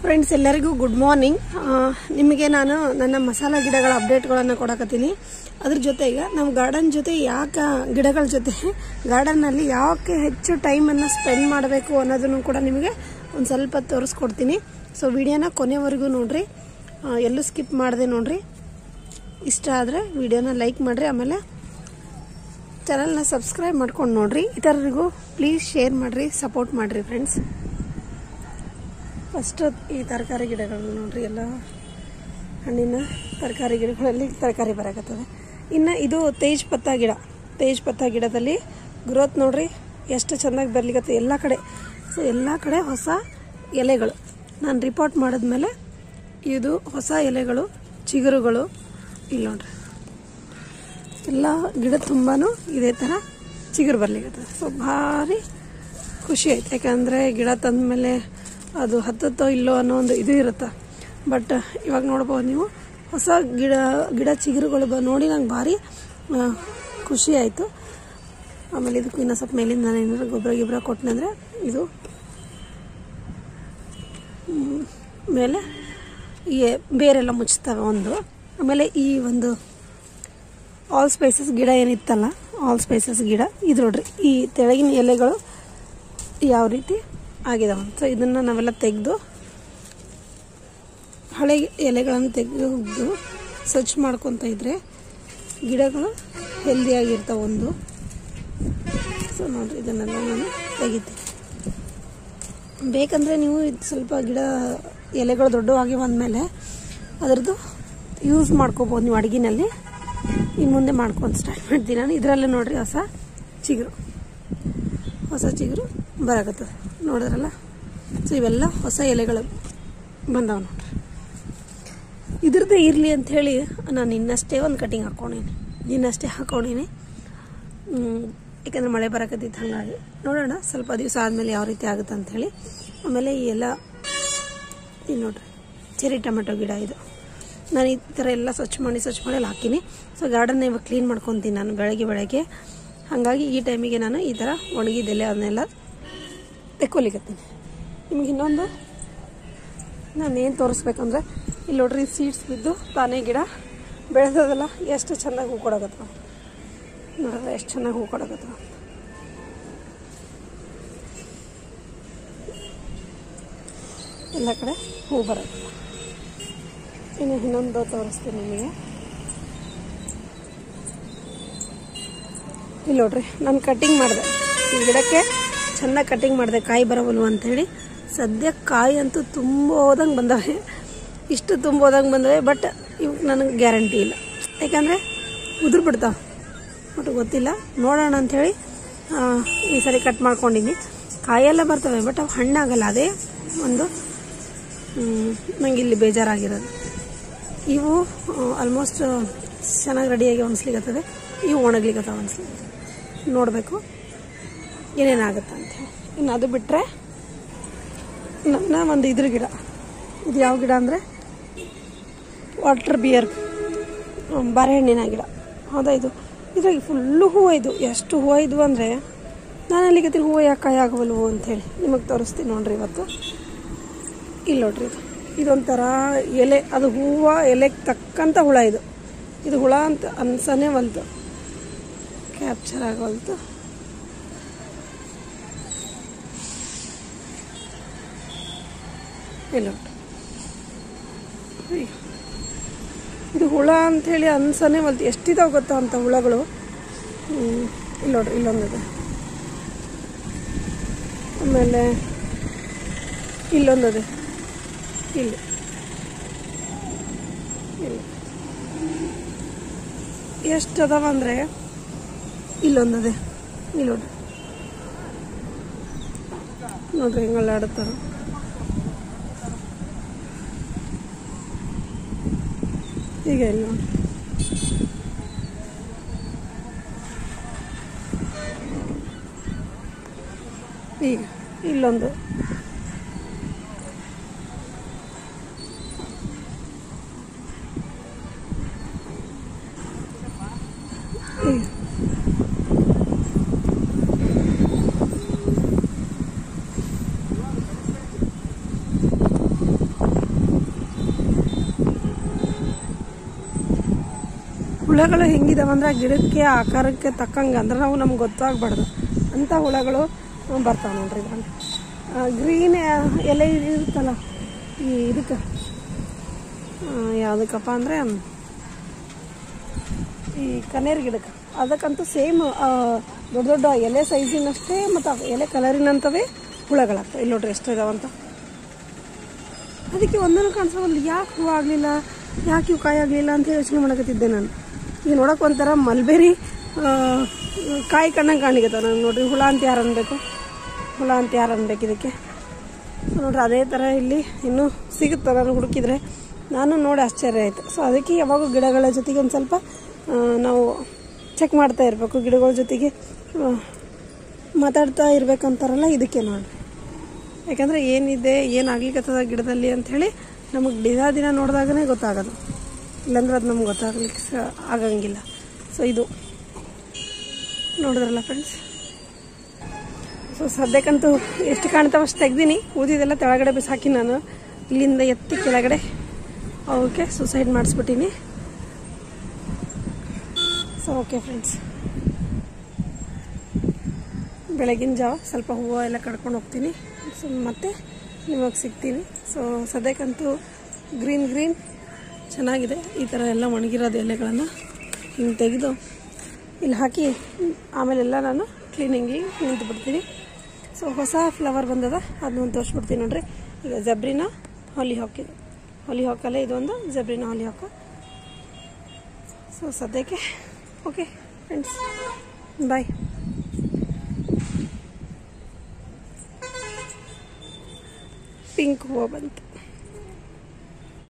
Friends ಎಲ್ಲರಿಗೂ good morning. ನಿಮಗೆ ನಾನು ನನ್ನ ಮಸಾಲ ಗಿಡಗಳ ಅಪ್ಡೇಟ್ಗಳನ್ನು ಕೊಡಕತ್ತೀನಿ. ಅದ್ರ ಜೊತೆಗೆ ನಮ್ಮ ಗಾರ್ಡನ್ ಜೊತೆ ಯಾಕೆ ಗಿಡಗಳ ಜೊತೆ ಗಾರ್ಡನ್ನಲ್ಲಿ ಯಾಕೆ ಹೆಚ್ಚು ಟೈಮನ್ನು ಸ್ಪೆಂಡ್ ಮಾಡಬೇಕು ಅನ್ನೋದನ್ನು ಕೂಡ ನಿಮಗೆ ಒಂದು ಸ್ವಲ್ಪ ತೋರಿಸ್ಕೊಡ್ತೀನಿ. ಸೊ ವಿಡಿಯೋನ ಕೊನೆವರೆಗೂ ನೋಡ್ರಿ, ಎಲ್ಲೂ ಸ್ಕಿಪ್ ಮಾಡದೆ ನೋಡ್ರಿ. ಇಷ್ಟ ಆದರೆ ವಿಡಿಯೋನ ಲೈಕ್ ಮಾಡಿರಿ, ಆಮೇಲೆ ಚಾನಲ್ನ ಸಬ್ಸ್ಕ್ರೈಬ್ ಮಾಡ್ಕೊಂಡು ನೋಡ್ರಿ. ಇತರರಿಗೂ ಪ್ಲೀಸ್ ಶೇರ್ ಮಾಡಿರಿ, ಸಪೋರ್ಟ್ ಮಾಡಿರಿ ಫ್ರೆಂಡ್ಸ್. ಫಸ್ಟ್ ಈ ತರಕಾರಿ ಗಿಡಗಳು ನೋಡ್ರಿ, ಎಲ್ಲ ಹಣ್ಣಿನ ತರಕಾರಿ ಗಿಡಗಳಲ್ಲಿ ತರಕಾರಿ ಬರಕತ್ತದೆ. ಇನ್ನು ಇದು ತೇಜ್ ಪತ್ತ ಗಿಡದಲ್ಲಿ ಗ್ರೋತ್ ನೋಡ್ರಿ ಎಷ್ಟು ಚೆನ್ನಾಗಿ ಬರ್ಲಿಕ್ಕೆ ಎಲ್ಲ ಕಡೆ. ಸೊ ಎಲ್ಲ ಕಡೆ ಹೊಸ ಎಲೆಗಳು ನಾನು ರಿಪೋರ್ಟ್ ಮಾಡಿದ್ಮೇಲೆ ಇದು ಹೊಸ ಎಲೆಗಳು, ಚಿಗುರುಗಳು ಇಲ್ಲಿ ನೋಡ್ರಿ. ಎಲ್ಲ ಗಿಡ ತುಂಬಾ ಇದೇ ಥರ ಚಿಗುರು ಬರ್ಲಿಕ್ಕೆ. ಸೊ ಭಾರಿ ಖುಷಿ ಆಯ್ತು, ಯಾಕಂದರೆ ಗಿಡ ತಂದಮೇಲೆ ಅದು ಹತ್ತತ್ತೋ ಇಲ್ಲೋ ಅನ್ನೋ ಒಂದು ಇದು ಇರುತ್ತೆ. ಬಟ್ ಇವಾಗ ನೋಡ್ಬೋದು ನೀವು ಹೊಸ ಗಿಡ ಚಿಗುರುಗಳು ನೋಡಿ ನಂಗೆ ಭಾರಿ ಖುಷಿ ಆಯಿತು. ಆಮೇಲೆ ಇದಕ್ಕೂ ಇನ್ನೂ ಸ್ವಲ್ಪ ಮೇಲಿಂದ ನಾನು ಏನಾದ್ರು ಗೊಬ್ಬರ ಕೊಟ್ಟನಂದರೆ ಇದು ಮೇಲೆ ಬೇರೆಲ್ಲ ಮುಚ್ತವೆ ಒಂದು. ಆಮೇಲೆ ಈ ಒಂದು ಆಲ್ ಸ್ಪೈಸಸ್ ಗಿಡ ಏನಿತ್ತಲ್ಲ, ಆಲ್ ಸ್ಪೈಸಸ್ ಗಿಡ ಇದು ನೋಡ್ರಿ, ಈ ತೆಳಗಿನ ಎಲೆಗಳು ಯಾವ ರೀತಿ ಆಗಿದಾವೆ. ಸೊ ಇದನ್ನು ನಾವೆಲ್ಲ ತೆಗೆದು ಹಳೆ ಎಲೆಗಳನ್ನು ತೆಗೆದು ಸ್ವಚ್ಛ ಮಾಡ್ಕೊತ ಇದ್ರೆ ಗಿಡಗಳು ಹೆಲ್ದಿಯಾಗಿರ್ತಾವೆ ಒಂದು. ಸೊ ನೋಡ್ರಿ, ಇದನ್ನೆಲ್ಲ ನಾನು ತೆಗಿತೀನಿ. ಬೇಕಂದರೆ ನೀವು ಇದು ಸ್ವಲ್ಪ ಗಿಡ ಎಲೆಗಳು ದೊಡ್ಡವಾಗಿ ಬಂದಮೇಲೆ ಅದರದ್ದು ಯೂಸ್ ಮಾಡ್ಕೋಬೋದು ನೀವು ಅಡುಗೆನಲ್ಲಿ. ಇನ್ನು ಮುಂದೆ ಮಾಡ್ಕೊಂಡು ಸ್ಟಾರ್ಟ್ ಮಾಡ್ತೀನಿ ನಾನು. ಇದರಲ್ಲೇ ನೋಡ್ರಿ ಹೊಸ ಚಿಗುರು ಬರಾಕತ್ತದ ನೋಡಿದ್ರಲ್ಲ. ಸೊ ಇವೆಲ್ಲ ಹೊಸ ಎಲೆಗಳು ಬಂದವ ನೋಡ್ರಿ. ಇದ್ರದ್ದೇ ಇರಲಿ ಅಂಥೇಳಿ ನಾನು ಇನ್ನಷ್ಟೇ ಒಂದು ಕಟಿಂಗ್ ಹಾಕ್ಕೊಂಡೀನಿ. ಯಾಕಂದರೆ ಮಳೆ ಬರಾಕತ್ತಿತ್ತು, ಹಾಗಾಗಿ ನೋಡೋಣ ಸ್ವಲ್ಪ ದಿವಸ ಆದಮೇಲೆ ಯಾವ ರೀತಿ ಆಗುತ್ತೆ ಅಂಥೇಳಿ. ಆಮೇಲೆ ಈ ಎಲ್ಲ ಇದು ನೋಡ್ರಿ ಚೆರಿ ಟೊಮೆಟೊ ಗಿಡ, ಇದು ನಾನು ಈ ಥರ ಎಲ್ಲ ಸ್ವಚ್ಛ ಮಾಡಿ ಅಲ್ಲಿ ಹಾಕೀನಿ. ಸೊ ಗಾರ್ಡನ್ನ ಇವಾಗ ಕ್ಲೀನ್ ಮಾಡ್ಕೊತೀನಿ ನಾನು ಬೆಳಗ್ಗೆ. ಹಾಗಾಗಿ ಈ ಟೈಮಿಗೆ ನಾನು ಈ ಥರ ಒಣಗಿದೆಲೆ ಅದನ್ನೆಲ್ಲ ತೆಕ್ಕೊಲಿಕತ್ತೀನಿ. ನಿಮ್ಗೆ ಇನ್ನೊಂದು ನಾನು ಏನು ತೋರಿಸ್ಬೇಕಂದ್ರೆ ಇಲ್ಲಿ ನೋಡ್ರಿ, ಸೀಡ್ಸ್ ಬಿದ್ದು ತಾನೇ ಗಿಡ ಬೆಳೆದದಲ್ಲ, ಎಷ್ಟು ಚೆನ್ನಾಗಿ ಹೂ ಕೊಡಕತ್ತವ ನೋಡಿದ್ರೆ, ಎಷ್ಟು ಚೆನ್ನಾಗಿ ಹೂ ಕೊಡಕತ್ತವ. ಎಲ್ಲ ಕಡೆ ಹೂ ಬರತ್ತವ. ಇನ್ನು ಇನ್ನೊಂದು ತೋರಿಸ್ತೀನಿ ನಿಮಗೆ. ಇಲ್ಲಿ ನೋಡ್ರಿ, ನಾನು ಕಟ್ಟಿಂಗ್ ಮಾಡಿದೆ ಈ ಗಿಡಕ್ಕೆ, ಚೆನ್ನಾಗಿ ಕಟ್ಟಿಂಗ್ ಮಾಡಿದೆ, ಕಾಯಿ ಬರವಲ್ವ ಅಂಥೇಳಿ. ಸದ್ಯ ಕಾಯಿ ಅಂತೂ ತುಂಬೋದಂಗೆ ಬಂದವೆ, ಇಷ್ಟು ತುಂಬೋದಂಗೆ ಬಂದವೆ. ಬಟ್ ಇವಾಗ ನನಗೆ ಗ್ಯಾರಂಟಿ ಇಲ್ಲ, ಯಾಕಂದರೆ ಉದುರು ಬಿಡ್ತಾವೆ, ಒಟ್ಟು ಗೊತ್ತಿಲ್ಲ. ನೋಡೋಣ ಅಂಥೇಳಿ ಈ ಸರಿ ಕಟ್ ಮಾಡ್ಕೊಂಡಿನಿ. ಕಾಯೆಲ್ಲ ಬರ್ತವೆ, ಬಟ್ ಅವು ಹಣ್ಣಾಗಲ್ಲ. ಅದೇ ಒಂದು ನಂಗೆ ಇಲ್ಲಿ ಬೇಜಾರಾಗಿರೋದು. ಇವು ಆಲ್ಮೋಸ್ಟ್ ಚೆನ್ನಾಗಿ ರೆಡಿಯಾಗಿ ಒಣಸ್ಲಿಕ್ಕತ್ತದೆ, ಇವು ಒಣಗ್ಲಿಕ್ಕತ್ತಾವ ಒಣಸ್ಲಿಕ್ಕೆ. ನೋಡಬೇಕು ಏನೇನಾಗುತ್ತೆ ಅಂಥೇಳಿ. ಇನ್ನು ಅದು ಬಿಟ್ಟರೆ ನನ್ನ ಒಂದು ಇದ್ರ ಗಿಡ, ಇದು ಯಾವ ಗಿಡ ಅಂದರೆ ವಾಟರ್ ಬಿಯರ್, ಬಾರೆಹಣ್ಣಿನ ಗಿಡ. ಹೌದಾ, ಇದ್ರಾಗ ಫುಲ್ಲು ಹೂವು. ಇದು ಎಷ್ಟು ಹೂವು ಇದ್ವು ಅಂದರೆ ನಾನು ಅಲ್ಲಿಗತ್ತೀನಿ ಹೂವು ಯಾಕೆ ಕಾಯಿ ಆಗವಲ್ವು ಅಂಥೇಳಿ ನಿಮಗೆ ತೋರಿಸ್ತೀನಿ ನೋಡ್ರಿ ಇವತ್ತು. ಇಲ್ಲಿ ನೋಡ್ರಿ, ಇದೊಂಥರ ಎಲೆ, ಅದು ಹೂವು ಎಲೆಗೆ ತಕ್ಕಂಥ ಹುಳ. ಇದು ಹುಳ ಅಂತ ಅನ್ಸನೇ ಬಂತು, ಕ್ಯಾಪ್ಚರ್ ಆಗವಲ್ತು. ಇಲ್ಲ ಇದು ಹುಳ ಅಂಥೇಳಿ ಅನ್ಸನೇ ಬಂತು. ಎಷ್ಟಿದಾವೆ ಗೊತ್ತಾ ಅಂತ ಹುಳಗಳು. ಇಲ್ಲಿ ನೋಡ್ರಿ, ಇಲ್ಲೊಂದಿದೆ, ಆಮೇಲೆ ಇಲ್ಲೊಂದಿದೆ, ಇಲ್ಲಿ ಎಷ್ಟು ಅದಾವ ಅಂದರೆ ಇಲ್ಲೊಂದಿದೆ. ಇಲ್ಲಿ ನೋಡ್ರಿ ಹಿಂಗೆಲ್ಲ ಆಡುತ್ತಾರ. ಈಗ ಇಲ್ಲಿ ನೋಡಿ, ಈಗ ಇಲ್ಲೊಂದು, ಹುಳಗಳು ಹೆಂಗಿದಾವೆ ಅಂದ್ರೆ ಗಿಡಕ್ಕೆ ಆಕಾರಕ್ಕೆ ತಕ್ಕಂಗೆ ಅಂದ್ರೆ ನಾವು ನಮ್ಗೆ ಗೊತ್ತಾಗಬಾರ್ದು ಅಂಥ ಹುಳಗಳು ಬರ್ತಾವೆ ನೋಡ್ರಿ ಇದ್ರಲ್ಲಿ. ಗ್ರೀನ್ ಎಲೆ ಇರುತ್ತಲ್ಲ ಈ ಇದಕ್ಕೆ ಯಾವುದಕ್ಕಪ್ಪ ಅಂದರೆ ಈ ಕನೇರಿ ಗಿಡಕ್ಕೆ ಅದಕ್ಕಂತೂ ಸೇಮ್ ದೊಡ್ಡ ದೊಡ್ಡ ಎಲೆ ಸೈಜಿನಷ್ಟೇ ಮತ್ತು ಎಲೆ ಕಲರಿನಂಥವೇ ಹುಳಗಳಾಗ್ತವೆ. ಇಲ್ಲಿ ನೋಡ್ರಿ ಎಷ್ಟು ಇದಾವಂತ. ಅದಕ್ಕೆ ಒಂದನ್ನು ಕಾಣಿಸೋಲ್ಲ, ಯಾಕೆ ಹೂವು ಆಗಲಿಲ್ಲ, ಯಾಕೆ ಇವು ಕಾಯಿ ಆಗಲಿಲ್ಲ ಅಂತ ಯೋಚನೆ ಮಾಡಕತ್ತಿದ್ದೆ ನಾನು. ಈಗ ನೋಡೋಕೆ ಒಂಥರ ಮಲ್ಬೇರಿ ಕಾಯಿ ಕಣ್ಣಂಗೆ ಕಾಣಿಕತ್ತಾವ ನಾನು. ನೋಡ್ರಿ ಹುಳ ಅಂತ ಯಾರು ಅನ್ಬೇಕು, ಹುಳ ಅಂತ ಯಾರು ಅನ್ಬೇಕು ಇದಕ್ಕೆ. ನೋಡ್ರಿ ಅದೇ ಥರ ಇಲ್ಲಿ ಇನ್ನೂ ಸಿಗುತ್ತೆ ನಾನು ಹುಡುಕಿದ್ರೆ. ನಾನು ನೋಡಿ ಆಶ್ಚರ್ಯ ಆಯಿತು. ಸೊ ಅದಕ್ಕೆ ಯಾವಾಗೂ ಗಿಡಗಳ ಜೊತೆಗೆ ಒಂದು ಸ್ವಲ್ಪ ನಾವು ಚೆಕ್ ಮಾಡ್ತಾ ಇರಬೇಕು, ಗಿಡಗಳ ಜೊತೆಗೆ ಮಾತಾಡ್ತಾ ಇರ್ಬೇಕಂತಾರಲ್ಲ, ಇದಕ್ಕೆ ನೋಡ್ರಿ. ಯಾಕಂದರೆ ಏನಿದೆ, ಏನಾಗ್ಲಿಕ್ಕತ್ತದ ಗಿಡದಲ್ಲಿ ಅಂಥೇಳಿ ನಮಗೆ ದಿನ ನೋಡಿದಾಗನೇ ಗೊತ್ತಾಗೋದು, ಇಲ್ಲಾಂದ್ರೆ ಅದು ನಮ್ಗೆ ಗೊತ್ತಾಗ್ಲಿಕ್ಕೆ ಆಗಂಗಿಲ್ಲ. ಸೊ ಇದು ನೋಡಿದ್ರಲ್ಲ ಫ್ರೆಂಡ್ಸ್. ಸೊ ಸದ್ಯಕ್ಕಂತೂ ಎಷ್ಟು ಕಾಣ್ತಾವ ಅಷ್ಟು ತೆಗ್ದೀನಿ. ಊದಿದೆಲ್ಲ ತೆಳಗಡೆ ಬಿಸಾಕಿ ನಾನು ಇಲ್ಲಿಂದ ಎತ್ತಿ ಕೆಳಗಡೆ ಅವಕ್ಕೆ ಸುಸೈಡ್ ಮಾಡಿಸ್ಬಿಟ್ಟೀನಿ. ಸೊ ಓಕೆ ಫ್ರೆಂಡ್ಸ್, ಬೆಳಗಿನ ಜಾವ ಸ್ವಲ್ಪ ಹೂವು ಎಲ್ಲ ಕಡ್ಕೊಂಡು ಹೋಗ್ತೀನಿ. ಸೊ ಮತ್ತೆ ನಿಮಗೆ ಸಿಗ್ತೀನಿ. ಸೊ ಸದ್ಯಕ್ಕಂತೂ ಗ್ರೀನ್ ಚೆನ್ನಾಗಿದೆ. ಈ ಥರ ಎಲ್ಲ ಒಣಗಿರೋದು ಎಲೆಗಳನ್ನು ಹಿಂಗೆ ತೆಗೆದು ಇಲ್ಲಿ ಹಾಕಿ ಆಮೇಲೆಲ್ಲ ನಾನು ಕ್ಲೀನಿಂಗಿಗೆ ನಿಂತು ಬಿಡ್ತೀನಿ. ಸೊ ಹೊಸ ಫ್ಲವರ್ ಬಂದದ, ಅದನ್ನೊಂದು ತೋರಿಸ್ಬಿಡ್ತೀನಿ ನೋಡ್ರಿ. ಈಗ ಜಬ್ರಿನ ಹಾಲಿಹಾಕ್, ಇದು ಹಾಲಿಹಾಕಲ್ಲೇ ಇದೊಂದು ಜಬ್ರಿನ ಹಾಲಿಹಾಕ್. ಸೊ ಸದ್ಯಕ್ಕೆ ಓಕೆ ಫ್ರೆಂಡ್ಸ್, ಬಾಯ್. ಪಿಂಕ್ ಹೂವು ಬಂತು.